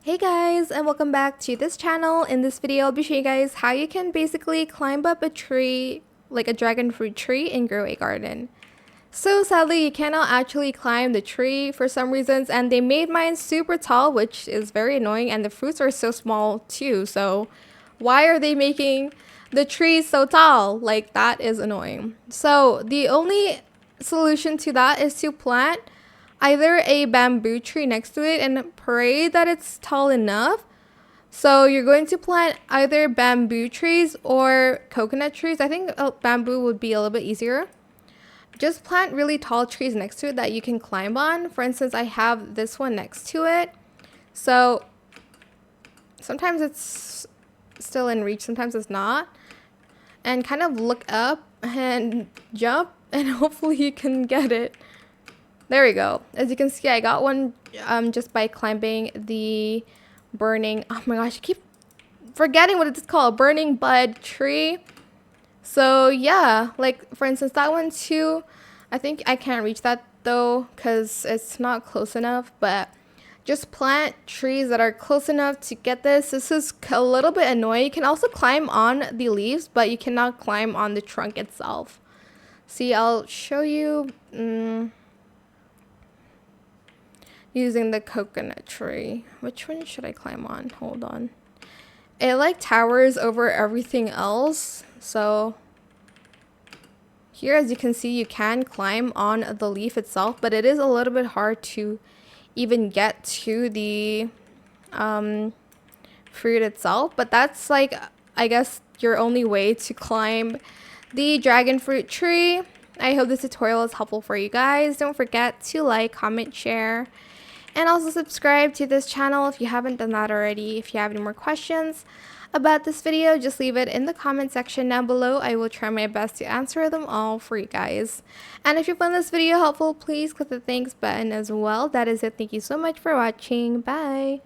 Hey guys, and welcome back to this channel. In this video, I'll be showing you guys how you can basically climb up a tree, like a dragon fruit tree, and grow a garden. So sadly, you cannot actually climb the tree for some reasons, and they made mine super tall, which is very annoying, and the fruits are so small too. So why are they making the tree so tall? Like, that is annoying. So the only solution to that is to plant either a bamboo tree next to it and pray that it's tall enough. So you're going to plant either bamboo trees or coconut trees. I think bamboo would be a little bit easier. Just plant really tall trees next to it that you can climb on. For instance, I have this one next to it. So sometimes it's still in reach, sometimes it's not. And kind of look up and jump, and hopefully you can get it. There we go. As you can see, I got one just by climbing the burning, oh my gosh, I keep forgetting what it's called, burning bud tree. So yeah, like for instance, that one too, I think I can't reach that though because it's not close enough, but just plant trees that are close enough to get this. This is a little bit annoying. You can also climb on the leaves, but you cannot climb on the trunk itself. See, I'll show you. Using the coconut tree. Which one should I climb on? Hold on. It like towers over everything else. So here, as you can see, you can climb on the leaf itself, but it is a little bit hard to even get to the fruit itself. But that's like, I guess, your only way to climb the dragon fruit tree. I hope this tutorial is helpful for you guys. Don't forget to like, comment, share, and also subscribe to this channel if you haven't done that already. If you have any more questions about this video, just leave it in the comment section down below. I will try my best to answer them all for you guys. And if you found this video helpful, please click the thanks button as well. That is it. Thank you so much for watching. Bye.